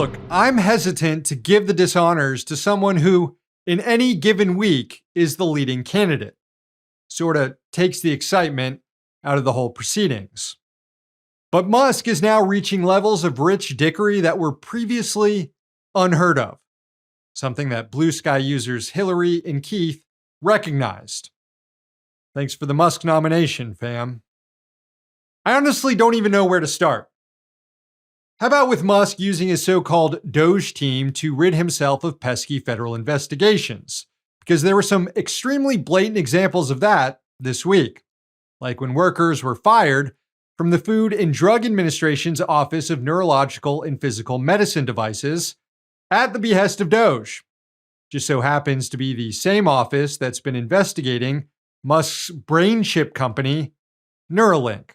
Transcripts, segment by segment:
Look, I'm hesitant to give the dishonors to someone who, in any given week, is the leading candidate. Sort of takes the excitement out of the whole proceedings. But Musk is now reaching levels of rich dickery that were previously unheard of. Something that Blue Sky users Hillary and Keith recognized. Thanks for the Musk nomination, fam. I honestly don't even know where to start. How about with Musk using his so-called Doge team to rid himself of pesky federal investigations? Because there were some extremely blatant examples of that this week. Like when workers were fired from the Food and Drug Administration's Office of Neurological and Physical Medicine Devices at the behest of Doge. Just so happens to be the same office that's been investigating Musk's brain chip company, Neuralink.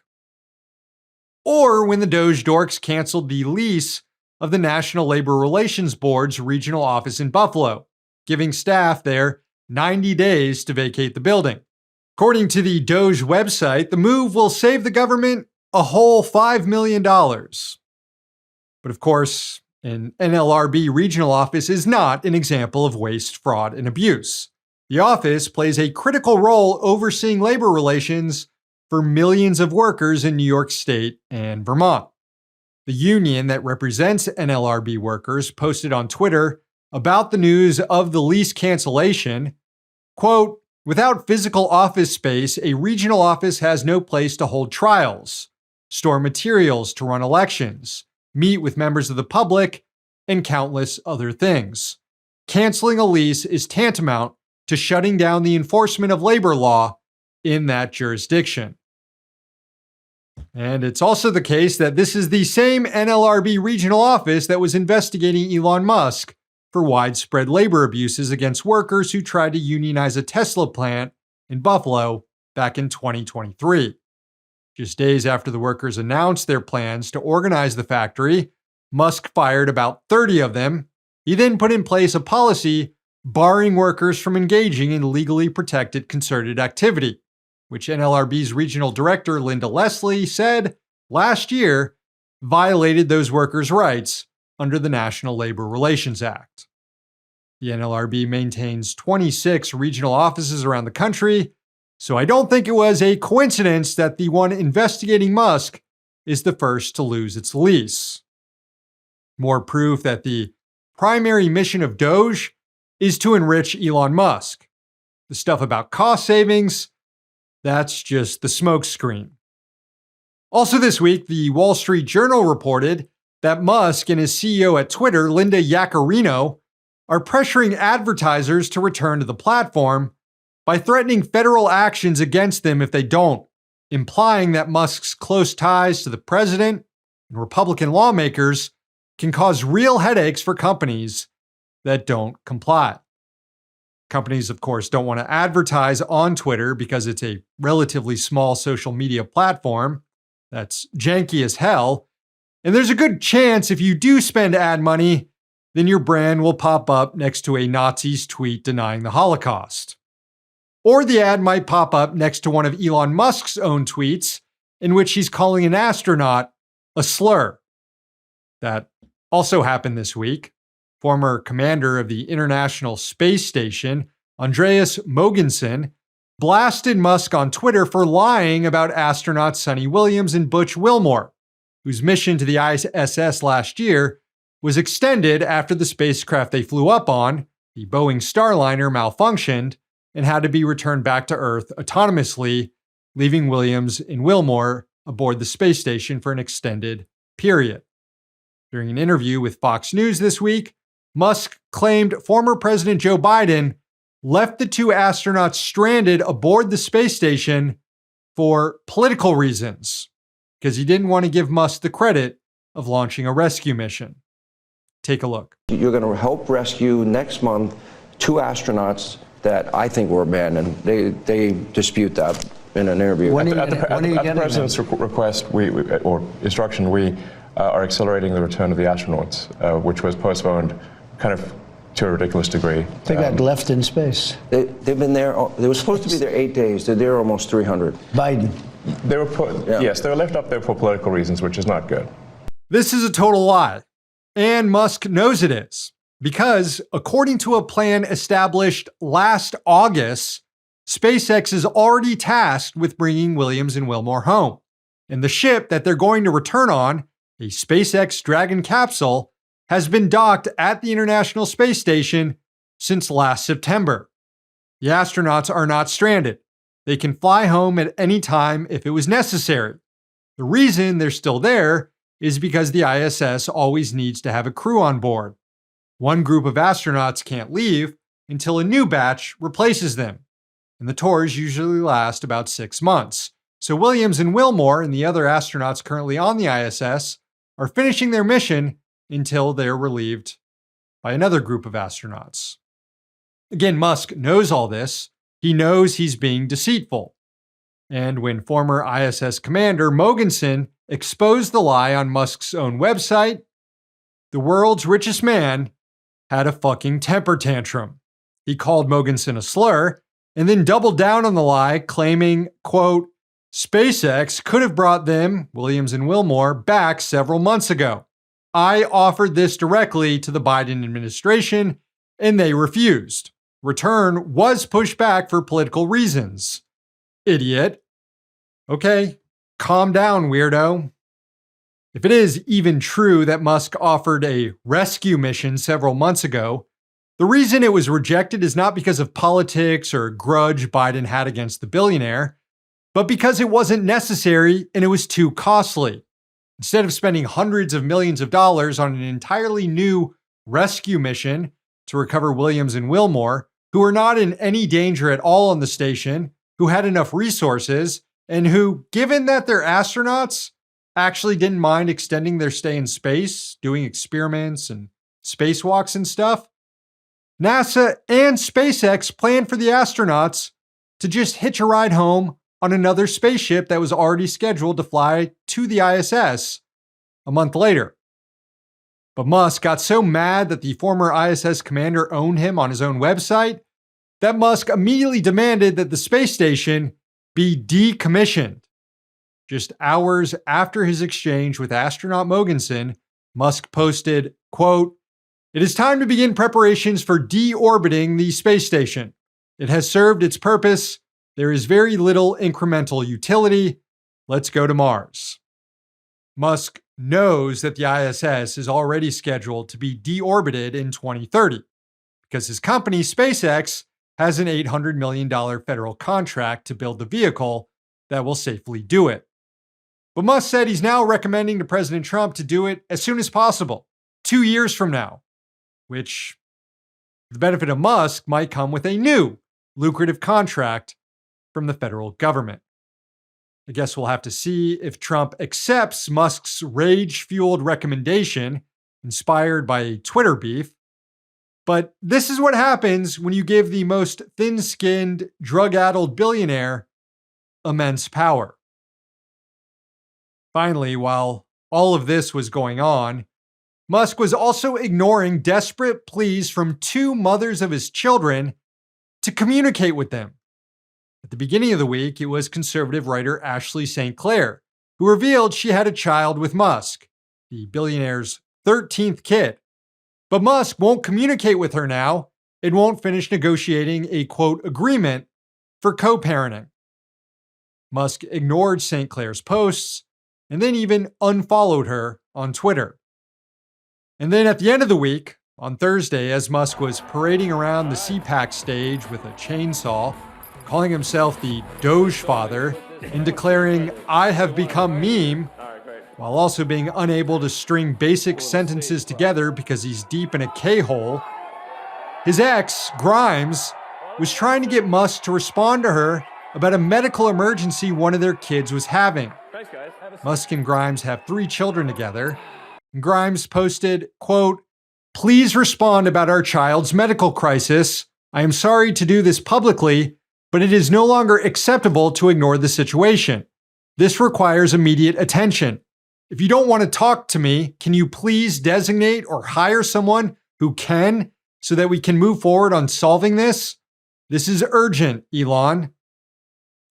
Or when the Doge dorks canceled the lease of the National Labor Relations Board's regional office in Buffalo, giving staff there 90 days to vacate the building. According to the Doge website, the move will save the government a whole $5 million. But of course, an NLRB regional office is not an example of waste, fraud, and abuse. The office plays a critical role overseeing labor relations for millions of workers in New York State and Vermont. The union that represents NLRB workers posted on Twitter about the news of the lease cancellation, quote, "Without physical office space, a regional office has no place to hold trials, store materials to run elections, meet with members of the public, and countless other things. Canceling a lease is tantamount to shutting down the enforcement of labor law in that jurisdiction." And it's also the case that this is the same NLRB regional office that was investigating Elon Musk for widespread labor abuses against workers who tried to unionize a Tesla plant in Buffalo back in 2023. Just days after the workers announced their plans to organize the factory, Musk fired about 30 of them. He then put in place a policy barring workers from engaging in legally protected concerted activity, which NLRB's regional director, Linda Leslie, said last year violated those workers' rights under the National Labor Relations Act. The NLRB maintains 26 regional offices around the country, so I don't think it was a coincidence that the one investigating Musk is the first to lose its lease. More proof that the primary mission of Doge is to enrich Elon Musk. The stuff about cost savings, that's just the smokescreen. Also this week, the Wall Street Journal reported that Musk and his CEO at Twitter, Linda Yaccarino, are pressuring advertisers to return to the platform by threatening federal actions against them if they don't, implying that Musk's close ties to the president and Republican lawmakers can cause real headaches for companies that don't comply. Companies, of course, don't want to advertise on Twitter because it's a relatively small social media platform that's janky as hell. And there's a good chance if you do spend ad money, then your brand will pop up next to a Nazi's tweet denying the Holocaust. Or the ad might pop up next to one of Elon Musk's own tweets in which he's calling an astronaut a slur. That also happened this week. Former commander of the International Space Station, Andreas Mogensen, blasted Musk on Twitter for lying about astronauts Sonny Williams and Butch Wilmore, whose mission to the ISS last year was extended after the spacecraft they flew up on, the Boeing Starliner, malfunctioned and had to be returned back to Earth autonomously, leaving Williams and Wilmore aboard the space station for an extended period. During an interview with Fox News this week, Musk claimed former President Joe Biden left the two astronauts stranded aboard the space station for political reasons, because he didn't want to give Musk the credit of launching a rescue mission. Take a look. You're going to help rescue next month 2 astronauts that I think were abandoned. They dispute that in an interview. At the president's request or instruction, we are accelerating the return of the astronauts, which was postponed kind of to a ridiculous degree. They got left in space. They've been there. They were supposed to be there 8 days. They're there almost 300. Biden. They were Yes, they were left up there for political reasons, which is not good. This is a total lie. And Musk knows it is, because according to a plan established last August, SpaceX is already tasked with bringing Williams and Wilmore home. And the ship that they're going to return on, a SpaceX Dragon capsule, has been docked at the International Space Station since last September. The astronauts are not stranded. They can fly home at any time if it was necessary. The reason they're still there is because the ISS always needs to have a crew on board. One group of astronauts can't leave until a new batch replaces them, and the tours usually last about 6 months. So Williams and Wilmore and the other astronauts currently on the ISS are finishing their mission until they're relieved by another group of astronauts. Again, Musk knows all this. He knows he's being deceitful. And when former ISS commander Mogensen exposed the lie on Musk's own website, the world's richest man had a fucking temper tantrum. He called Mogensen a slur and then doubled down on the lie, claiming, quote, SpaceX could have brought them, Williams and Wilmore, back several months ago. I offered this directly to the Biden administration and they refused. Return was pushed back for political reasons. Idiot. Okay, calm down, weirdo. If it is even true that Musk offered a rescue mission several months ago, the reason it was rejected is not because of politics or a grudge Biden had against the billionaire, but because it wasn't necessary and it was too costly. Instead of spending hundreds of millions of dollars on an entirely new rescue mission to recover Williams and Wilmore, who were not in any danger at all on the station, who had enough resources, and who, given that they're astronauts, actually didn't mind extending their stay in space, doing experiments and spacewalks and stuff, NASA and SpaceX planned for the astronauts to just hitch a ride home on another spaceship that was already scheduled to fly to the ISS a month later. But Musk got so mad that the former ISS commander owned him on his own website that Musk immediately demanded that the space station be decommissioned. Just hours after his exchange with astronaut Mogensen, Musk posted, quote, "It is time to begin preparations for deorbiting the space station. It has served its purpose. There is very little incremental utility. Let's go to Mars." Musk knows that the ISS is already scheduled to be deorbited in 2030 because his company, SpaceX, has an $800 million federal contract to build the vehicle that will safely do it. But Musk said he's now recommending to President Trump to do it as soon as possible, 2 years from now, which, the benefit of Musk, might come with a new lucrative contract from the federal government. I guess we'll have to see if Trump accepts Musk's rage-fueled recommendation, inspired by a Twitter beef. But this is what happens when you give the most thin-skinned, drug-addled billionaire immense power. Finally, while all of this was going on, Musk was also ignoring desperate pleas from two mothers of his children to communicate with them. At the beginning of the week, it was conservative writer Ashley St. Clair who revealed she had a child with Musk, the billionaire's 13th kid. But Musk won't communicate with her now and won't finish negotiating a, quote, agreement for co-parenting. Musk ignored St. Clair's posts and then even unfollowed her on Twitter. And then at the end of the week, on Thursday, as Musk was parading around the CPAC stage with a chainsaw, calling himself the Doge Father and declaring, "I have become meme," while also being unable to string basic sentences together because he's deep in a K-hole, his ex, Grimes, was trying to get Musk to respond to her about a medical emergency one of their kids was having. Musk and Grimes have 3 children together. And Grimes posted, quote, "Please respond about our child's medical crisis. I am sorry to do this publicly, but it is no longer acceptable to ignore the situation. This requires immediate attention. If you don't want to talk to me, can you please designate or hire someone who can so that we can move forward on solving this? This is urgent, Elon."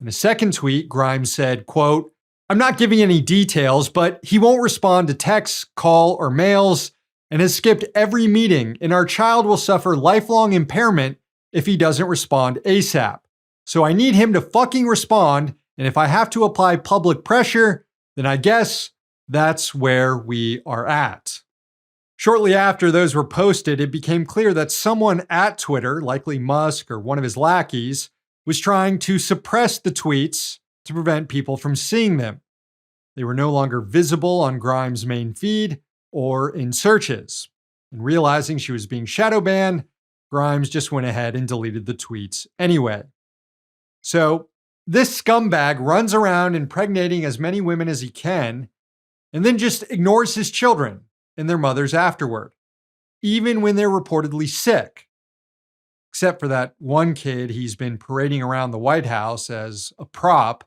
In a second tweet, Grimes said, quote, "I'm not giving any details, but he won't respond to texts, call, or mails. and has skipped every meeting, and our child will suffer lifelong impairment if he doesn't respond ASAP. So I need him to fucking respond, and if I have to apply public pressure, then I guess that's where we are at. Shortly after those were posted, it became clear that someone at Twitter, likely Musk or one of his lackeys, was trying to suppress the tweets to prevent people from seeing them. They were no longer visible on Grimes' main feed or in searches. And realizing she was being shadow banned, Grimes just went ahead and deleted the tweets anyway. So this scumbag runs around impregnating as many women as he can, and then just ignores his children and their mothers afterward, even when they're reportedly sick. Except for that one kid he's been parading around the White House as a prop,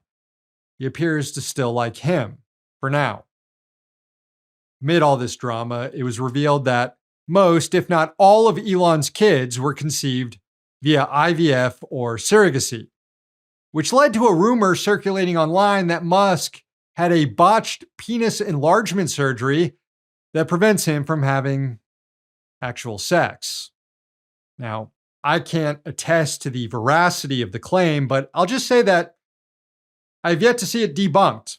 he appears to still like him, for now. Amid all this drama, it was revealed that most, if not all, of Elon's kids were conceived via IVF or surrogacy, which led to a rumor circulating online that Musk had a botched penis enlargement surgery that prevents him from having actual sex. Now, I can't attest to the veracity of the claim, but I'll just say that I've yet to see it debunked.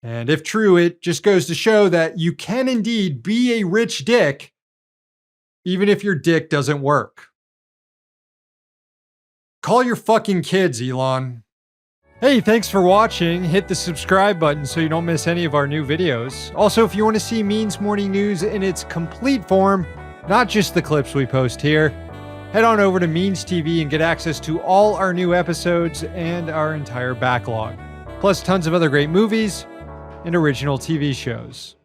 And if true, it just goes to show that you can indeed be a rich dick, even if your dick doesn't work. Call your fucking kids, Elon. Hey, thanks for watching. Hit the subscribe button so you don't miss any of our new videos. Also, if you want to see Means Morning News in its complete form, not just the clips we post here, head on over to Means TV and get access to all our new episodes and our entire backlog, plus tons of other great movies and original TV shows.